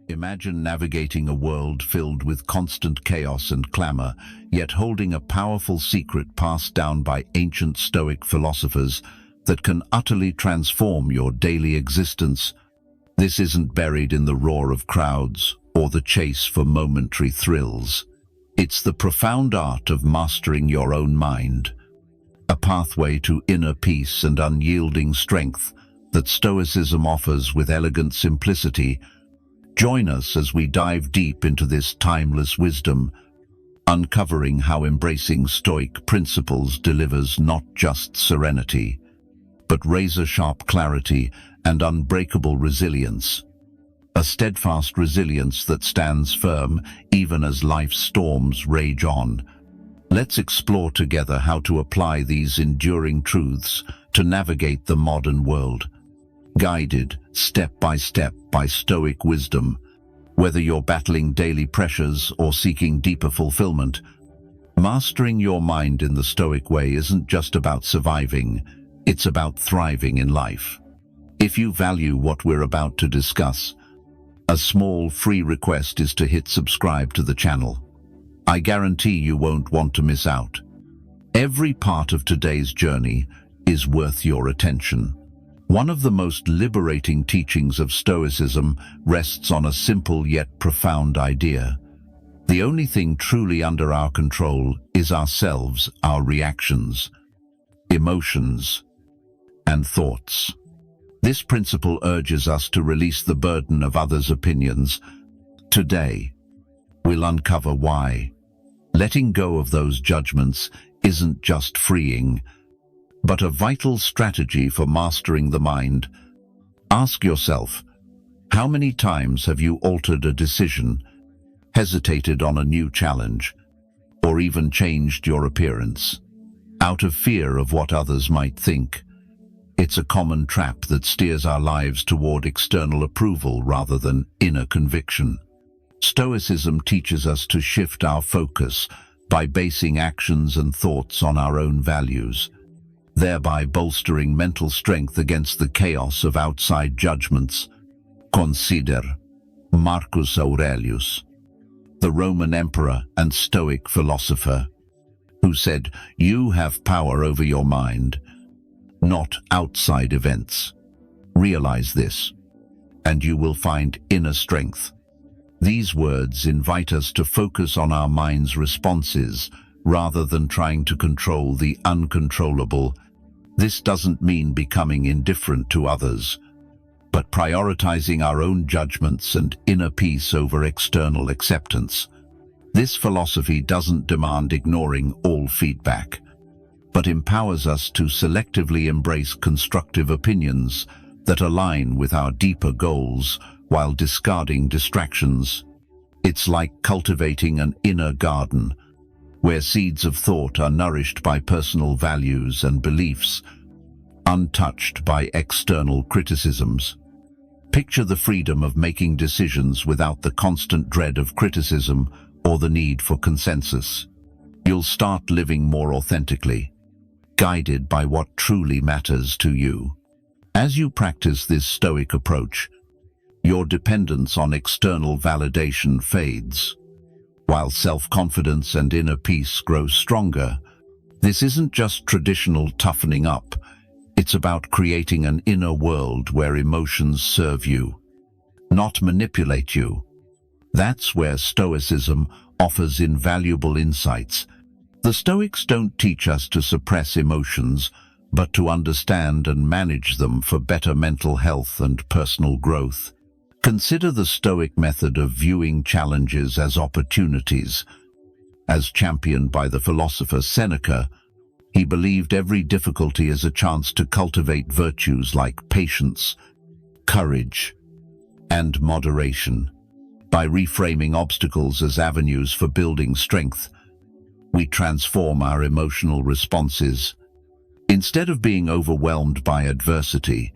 Imagine navigating a world filled with constant chaos and clamor, yet holding a powerful secret passed down by ancient Stoic philosophers that can utterly transform your daily existence. This isn't buried in the roar of crowds or the chase for momentary thrills. It's the profound art of mastering your own mind, a pathway to inner peace and unyielding strength that Stoicism offers with elegant simplicity. Join us as we dive deep into this timeless wisdom, uncovering how embracing Stoic principles delivers not just serenity, but razor-sharp clarity and unbreakable resilience. A steadfast resilience that stands firm even as life's storms rage on. Let's explore together how to apply these enduring truths to navigate the modern world, guided step by Stoic wisdom. Whether you're battling daily pressures or seeking deeper fulfillment, mastering your mind in the Stoic way isn't just about surviving, it's about thriving in life. If you value what we're about to discuss, a small free request is to hit subscribe to the channel. I guarantee you won't want to miss out. Every part of today's journey is worth your attention. One of the most liberating teachings of Stoicism rests on a simple yet profound idea. The only thing truly under our control is ourselves, our reactions, emotions, and thoughts. This principle urges us to release the burden of others' opinions. Today, we'll uncover why letting go of those judgments isn't just freeing, but a vital strategy for mastering the mind. Ask yourself, how many times have you altered a decision, hesitated on a new challenge, or even changed your appearance, out of fear of what others might think? It's a common trap that steers our lives toward external approval rather than inner conviction. Stoicism teaches us to shift our focus by basing actions and thoughts on our own values, thereby bolstering mental strength against the chaos of outside judgments. Consider Marcus Aurelius, the Roman emperor and Stoic philosopher, who said, "You have power over your mind, not outside events. Realize this, and you will find inner strength." These words invite us to focus on our mind's responses rather than trying to control the uncontrollable. This doesn't mean becoming indifferent to others, but prioritizing our own judgments and inner peace over external acceptance. This philosophy doesn't demand ignoring all feedback, but empowers us to selectively embrace constructive opinions that align with our deeper goals while discarding distractions. It's like cultivating an inner garden, where seeds of thought are nourished by personal values and beliefs, untouched by external criticisms. Picture the freedom of making decisions without the constant dread of criticism or the need for consensus. You'll start living more authentically, guided by what truly matters to you. As you practice this Stoic approach, your dependence on external validation fades, while self-confidence and inner peace grow stronger. This isn't just traditional toughening up, it's about creating an inner world where emotions serve you, not manipulate you. That's where Stoicism offers invaluable insights. The Stoics don't teach us to suppress emotions, but to understand and manage them for better mental health and personal growth. Consider the Stoic method of viewing challenges as opportunities. As championed by the philosopher Seneca, he believed every difficulty as a chance to cultivate virtues like patience, courage, and moderation. By reframing obstacles as avenues for building strength, we transform our emotional responses. Instead of being overwhelmed by adversity,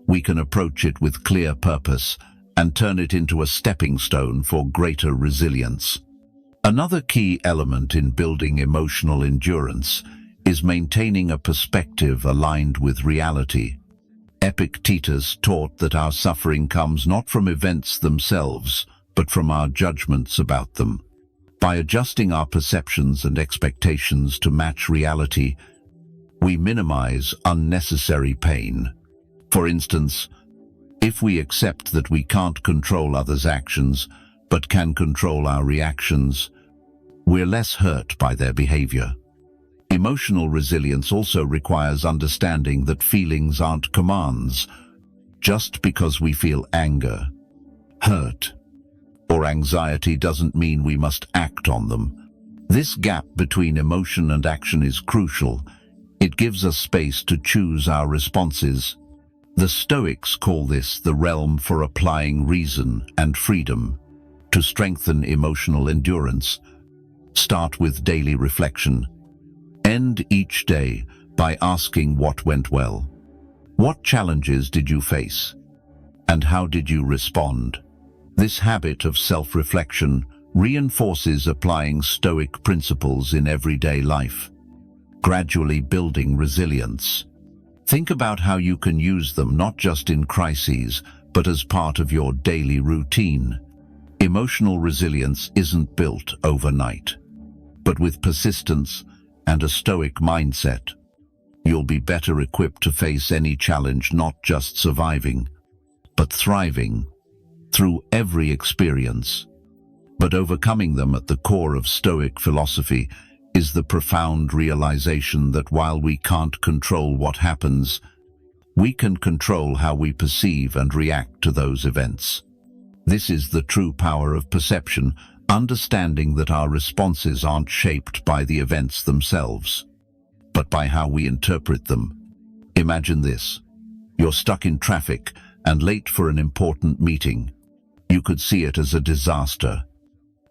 we can approach it with clear purpose and turn it into a stepping stone for greater resilience. Another key element in building emotional endurance is maintaining a perspective aligned with reality. Epictetus taught that our suffering comes not from events themselves, but from our judgments about them. By adjusting our perceptions and expectations to match reality, we minimize unnecessary pain. For instance, if we accept that we can't control others' actions, but can control our reactions, we're less hurt by their behavior. Emotional resilience also requires understanding that feelings aren't commands. Just because we feel anger, hurt, or anxiety doesn't mean we must act on them. This gap between emotion and action is crucial. It gives us space to choose our responses. The Stoics call this the realm for applying reason and freedom. To strengthen emotional endurance, start with daily reflection. End each day by asking what went well. What challenges did you face? And how did you respond? This habit of self-reflection reinforces applying Stoic principles in everyday life, gradually building resilience. Think about how you can use them not just in crises, but as part of your daily routine. Emotional resilience isn't built overnight, but with persistence and a Stoic mindset, you'll be better equipped to face any challenge, not just surviving, but thriving through every experience. But overcoming them at the core of Stoic philosophy is the profound realization that while we can't control what happens, we can control how we perceive and react to those events. This is the true power of perception, understanding that our responses aren't shaped by the events themselves, but by how we interpret them. Imagine this. You're stuck in traffic and late for an important meeting. You could see it as a disaster,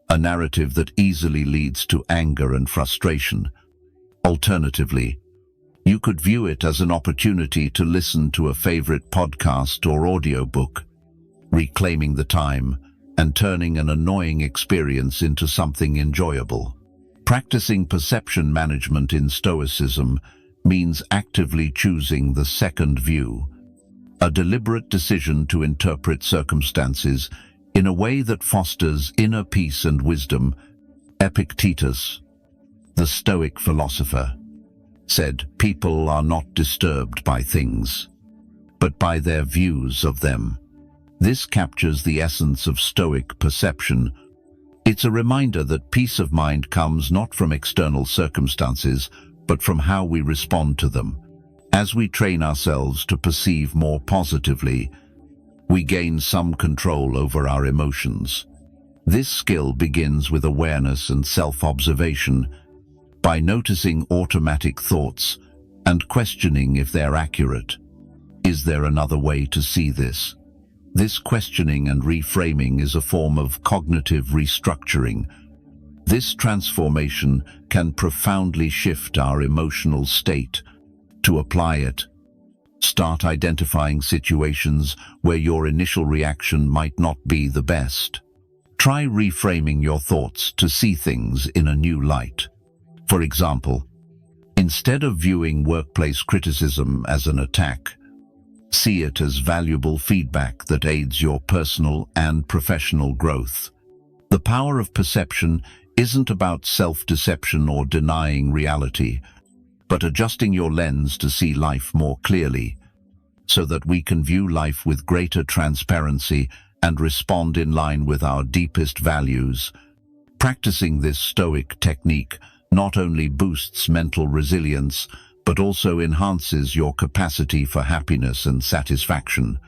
a narrative that easily leads to anger and frustration. Alternatively, you could view it as an opportunity to listen to a favorite podcast or audiobook, reclaiming the time and turning an annoying experience into something enjoyable. Practicing perception management in Stoicism means actively choosing the second view, a deliberate decision to interpret circumstances in a way that fosters inner peace and wisdom. Epictetus, the Stoic philosopher, said, "People are not disturbed by things, but by their views of them." This captures the essence of Stoic perception. It's a reminder that peace of mind comes not from external circumstances, but from how we respond to them. As we train ourselves to perceive more positively, we gain some control over our emotions. This skill begins with awareness and self-observation, by noticing automatic thoughts and questioning if they're accurate. Is there another way to see this? This questioning and reframing is a form of cognitive restructuring. This transformation can profoundly shift our emotional state. To apply it, start identifying situations where your initial reaction might not be the best. Try reframing your thoughts to see things in a new light. For example, instead of viewing workplace criticism as an attack, see it as valuable feedback that aids your personal and professional growth. The power of perception isn't about self-deception or denying reality, but adjusting your lens to see life more clearly, so that we can view life with greater transparency and respond in line with our deepest values. Practicing this Stoic technique not only boosts mental resilience, but also enhances your capacity for happiness and satisfaction.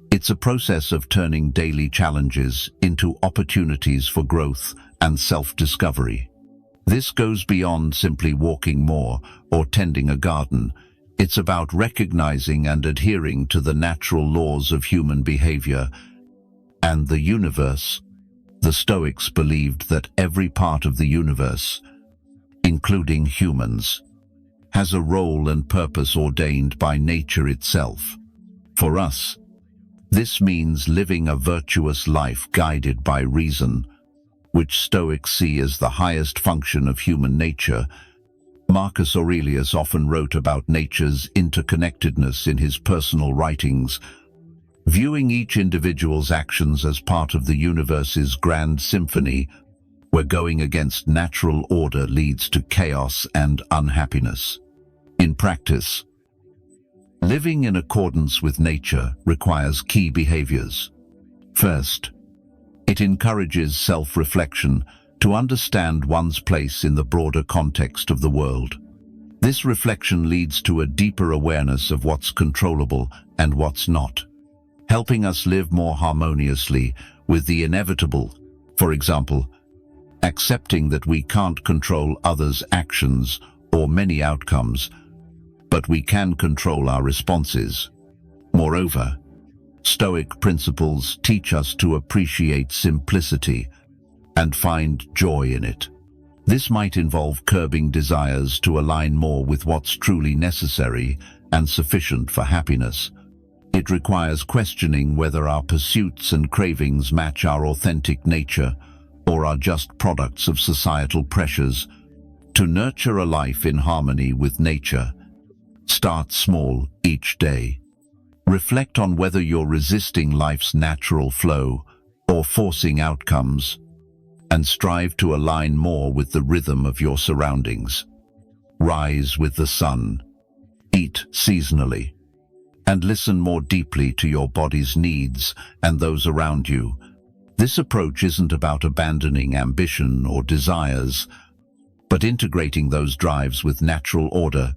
It's a process of turning daily challenges into opportunities for growth and self-discovery. This goes beyond simply walking more or tending a garden. It's about recognizing and adhering to the natural laws of human behavior and the universe. The Stoics believed that every part of the universe, including humans, has a role and purpose ordained by nature itself. For us, this means living a virtuous life guided by reason, which Stoics see as the highest function of human nature. Marcus Aurelius often wrote about nature's interconnectedness in his personal writings, viewing each individual's actions as part of the universe's grand symphony, where going against natural order leads to chaos and unhappiness. In practice, living in accordance with nature requires key behaviors. First, it encourages self-reflection to understand one's place in the broader context of the world. This reflection leads to a deeper awareness of what's controllable and what's not, helping us live more harmoniously with the inevitable. For example, accepting that we can't control others' actions or many outcomes, but we can control our responses. Moreover, Stoic principles teach us to appreciate simplicity and find joy in it. This might involve curbing desires to align more with what's truly necessary and sufficient for happiness. It requires questioning whether our pursuits and cravings match our authentic nature or are just products of societal pressures. To nurture a life in harmony with nature, start small each day. Reflect on whether you're resisting life's natural flow or forcing outcomes, and strive to align more with the rhythm of your surroundings. Rise with the sun, eat seasonally, and listen more deeply to your body's needs and those around you. This approach isn't about abandoning ambition or desires, but integrating those drives with natural order,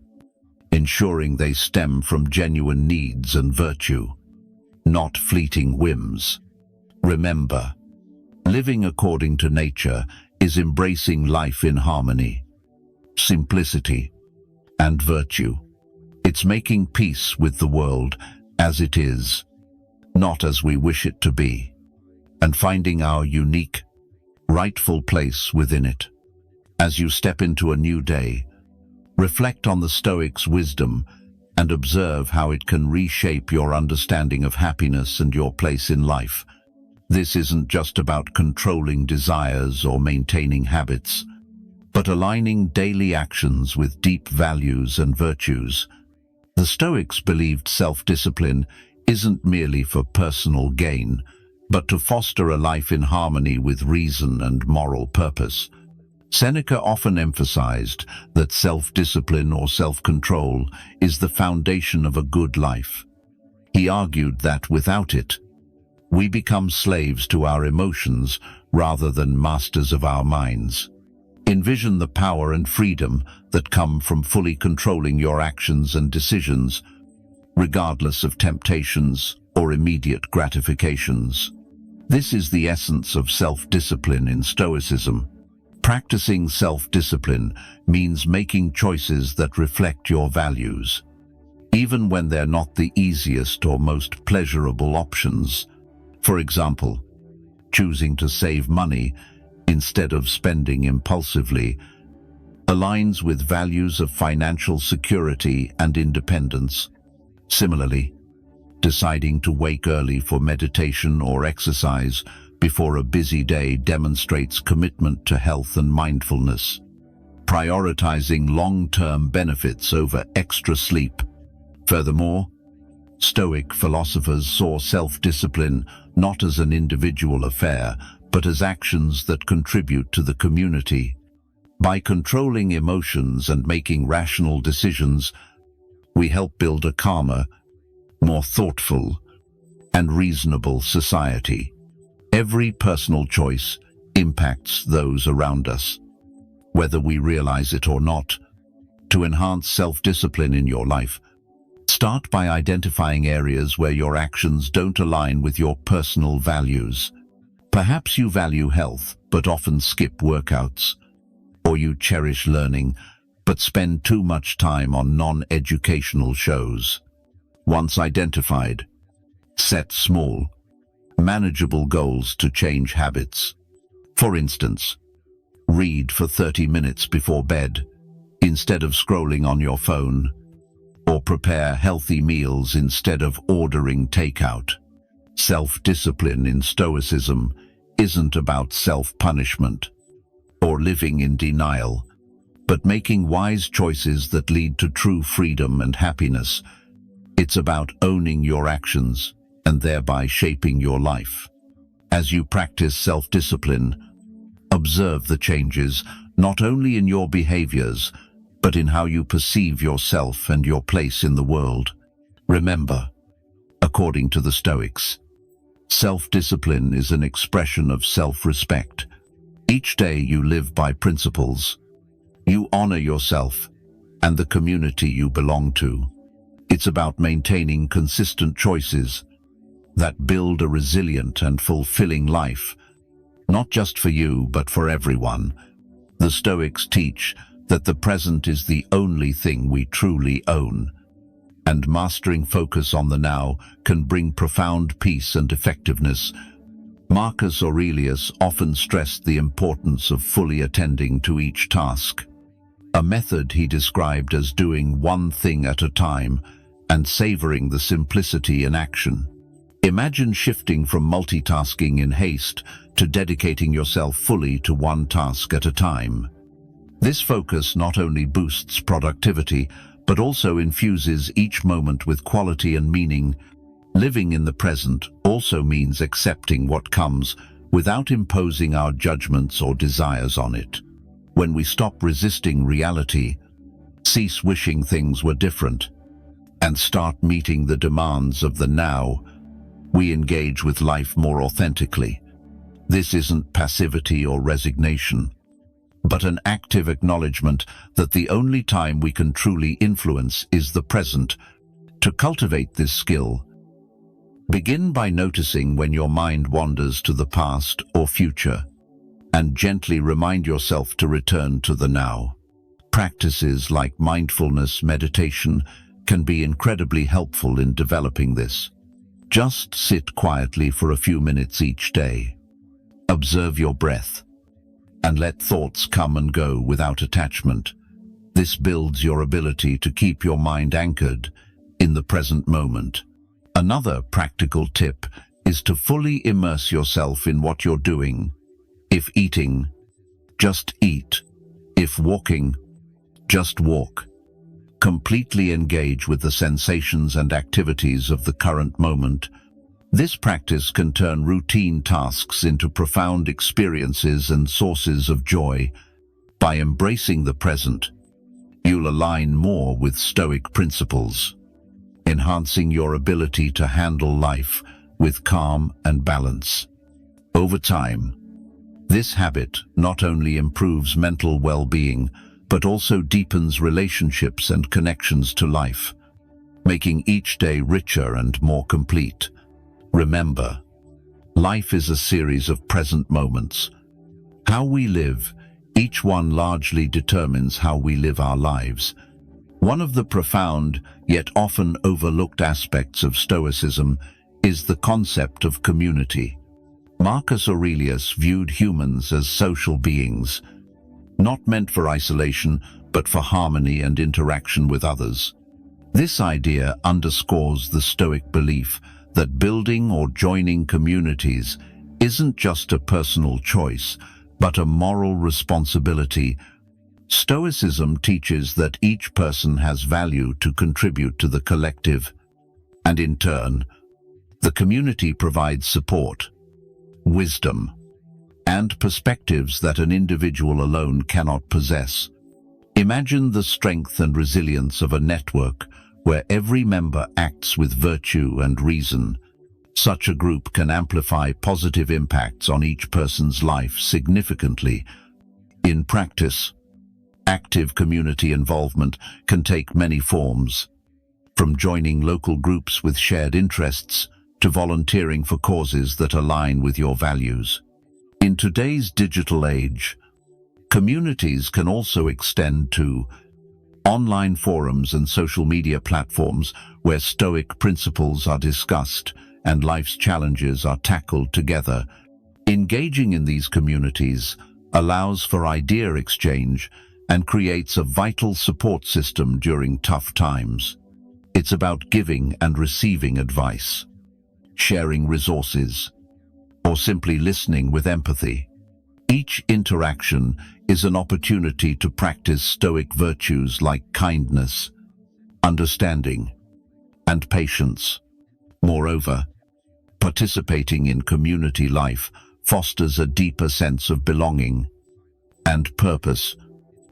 ensuring they stem from genuine needs and virtue, not fleeting whims. Remember, living according to nature is embracing life in harmony, simplicity, and virtue. It's making peace with the world as it is, not as we wish it to be, and finding our unique, rightful place within it. As you step into a new day, reflect on the Stoics' wisdom and observe how it can reshape your understanding of happiness and your place in life. This isn't just about controlling desires or maintaining habits, but aligning daily actions with deep values and virtues. The Stoics believed self-discipline isn't merely for personal gain, but to foster a life in harmony with reason and moral purpose. Seneca often emphasized that self-discipline or self-control is the foundation of a good life. He argued that without it, we become slaves to our emotions rather than masters of our minds. Envision the power and freedom that come from fully controlling your actions and decisions, regardless of temptations or immediate gratifications. This is the essence of self-discipline in Stoicism. Practicing self-discipline means making choices that reflect your values, even when they're not the easiest or most pleasurable options. For example, choosing to save money instead of spending impulsively aligns with values of financial security and independence. Similarly, deciding to wake early for meditation or exercise before a busy day demonstrates commitment to health and mindfulness. Prioritizing long-term benefits over extra sleep. Furthermore, Stoic philosophers saw self-discipline not as an individual affair, but as actions that contribute to the community. By controlling emotions and making rational decisions, we help build a calmer, more thoughtful, and reasonable society. Every personal choice impacts those around us, whether we realize it or not. To enhance self-discipline in your life, start by identifying areas where your actions don't align with your personal values. Perhaps you value health, but often skip workouts, or you cherish learning, but spend too much time on non-educational shows. Once identified, set small, manageable goals to change habits. For instance, read for 30 minutes before bed, instead of scrolling on your phone, or prepare healthy meals instead of ordering takeout. Self-discipline in Stoicism isn't about self-punishment or living in denial, but making wise choices that lead to true freedom and happiness. It's about owning your actions and thereby shaping your life. As you practice self-discipline, observe the changes not only in your behaviors, but in how you perceive yourself and your place in the world. Remember, according to the Stoics, self-discipline is an expression of self-respect. Each day you live by principles. You honor yourself and the community you belong to. It's about maintaining consistent choices that build a resilient and fulfilling life, not just for you, but for everyone. The Stoics teach that the present is the only thing we truly own, and mastering focus on the now can bring profound peace and effectiveness. Marcus Aurelius often stressed the importance of fully attending to each task, a method he described as doing one thing at a time and savoring the simplicity in action. Imagine shifting from multitasking in haste to dedicating yourself fully to one task at a time. This focus not only boosts productivity, but also infuses each moment with quality and meaning. Living in the present also means accepting what comes without imposing our judgments or desires on it. When we stop resisting reality, cease wishing things were different, and start meeting the demands of the now, we engage with life more authentically. This isn't passivity or resignation, but an active acknowledgement that the only time we can truly influence is the present. To cultivate this skill, begin by noticing when your mind wanders to the past or future, and gently remind yourself to return to the now. Practices like mindfulness meditation can be incredibly helpful in developing this. Just sit quietly for a few minutes each day. Observe your breath, and let thoughts come and go without attachment. This builds your ability to keep your mind anchored in the present moment. Another practical tip is to fully immerse yourself in what you're doing. If eating, just eat. If walking, just walk. Completely engage with the sensations and activities of the current moment. This practice can turn routine tasks into profound experiences and sources of joy. By embracing the present, you'll align more with Stoic principles, enhancing your ability to handle life with calm and balance. Over time, this habit not only improves mental well-being, but also deepens relationships and connections to life, making each day richer and more complete. Remember, life is a series of present moments. How we live, each one largely determines how we live our lives. One of the profound, yet often overlooked aspects of Stoicism is the concept of community. Marcus Aurelius viewed humans as social beings, not meant for isolation, but for harmony and interaction with others. This idea underscores the Stoic belief that building or joining communities isn't just a personal choice, but a moral responsibility. Stoicism teaches that each person has value to contribute to the collective, and in turn, the community provides support, wisdom, and perspectives that an individual alone cannot possess. Imagine the strength and resilience of a network where every member acts with virtue and reason. Such a group can amplify positive impacts on each person's life significantly. In practice, active community involvement can take many forms, from joining local groups with shared interests to volunteering for causes that align with your values. In today's digital age, communities can also extend to online forums and social media platforms where Stoic principles are discussed and life's challenges are tackled together. Engaging in these communities allows for idea exchange and creates a vital support system during tough times. It's about giving and receiving advice, sharing resources, or simply listening with empathy. Each interaction is an opportunity to practice Stoic virtues like kindness, understanding, and patience. Moreover, participating in community life fosters a deeper sense of belonging and purpose.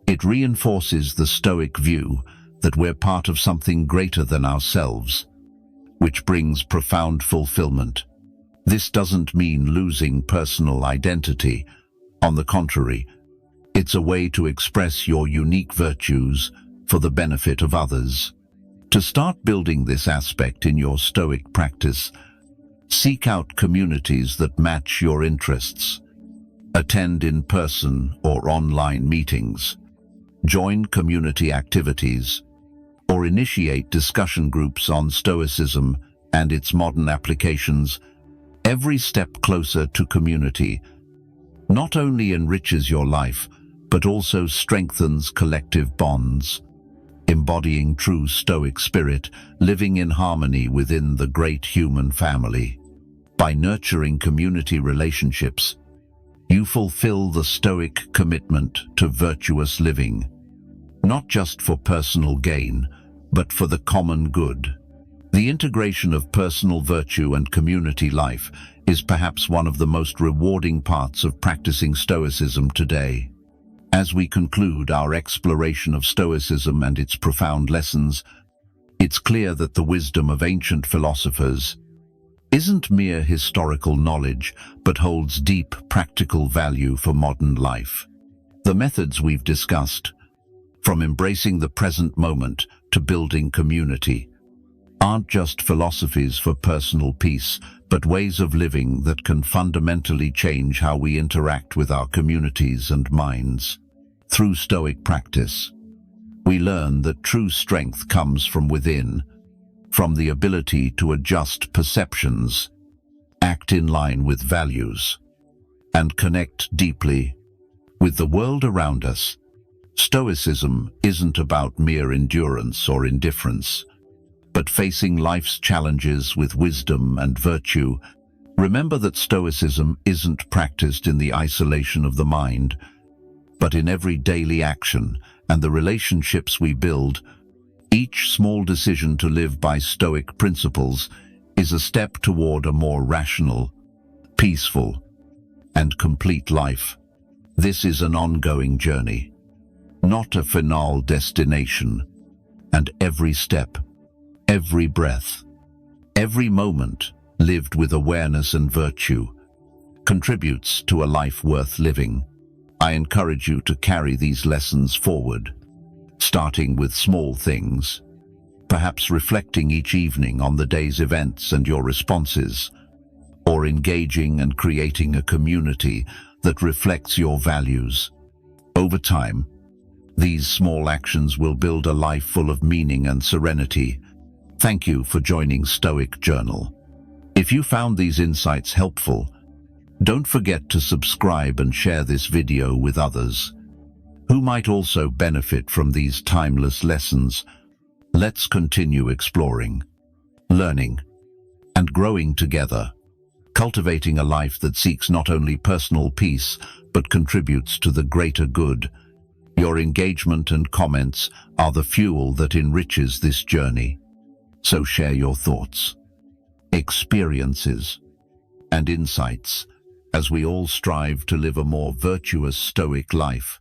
It reinforces the Stoic view that we're part of something greater than ourselves, which brings profound fulfillment. This doesn't mean losing personal identity. On the contrary, it's a way to express your unique virtues for the benefit of others. To start building this aspect in your Stoic practice, seek out communities that match your interests. Attend in-person or online meetings. Join community activities, or initiate discussion groups on Stoicism and its modern applications. Every step closer to community not only enriches your life, but also strengthens collective bonds. Embodying true Stoic spirit, living in harmony within the great human family. By nurturing community relationships, you fulfill the Stoic commitment to virtuous living, not just for personal gain, but for the common good. The integration of personal virtue and community life is perhaps one of the most rewarding parts of practicing Stoicism today. As we conclude our exploration of Stoicism and its profound lessons, it's clear that the wisdom of ancient philosophers isn't mere historical knowledge, but holds deep practical value for modern life. The methods we've discussed, from embracing the present moment to building community, aren't just philosophies for personal peace, but ways of living that can fundamentally change how we interact with our communities and minds. Through Stoic practice, we learn that true strength comes from within, from the ability to adjust perceptions, act in line with values, and connect deeply with the world around us. Stoicism isn't about mere endurance or indifference, but facing life's challenges with wisdom and virtue. Remember that Stoicism isn't practiced in the isolation of the mind, but in every daily action and the relationships we build. Each small decision to live by Stoic principles is a step toward a more rational, peaceful, and complete life. This is an ongoing journey, not a final destination, and every step, every breath, every moment lived with awareness and virtue contributes to a life worth living. I encourage you to carry these lessons forward, starting with small things, perhaps reflecting each evening on the day's events and your responses, or engaging and creating a community that reflects your values. Over time, these small actions will build a life full of meaning and serenity. Thank you for joining Stoic Journal. If you found these insights helpful, don't forget to subscribe and share this video with others who might also benefit from these timeless lessons. Let's continue exploring, learning, and growing together, cultivating a life that seeks not only personal peace, but contributes to the greater good. Your engagement and comments are the fuel that enriches this journey. So share your thoughts, experiences, and insights as we all strive to live a more virtuous Stoic life.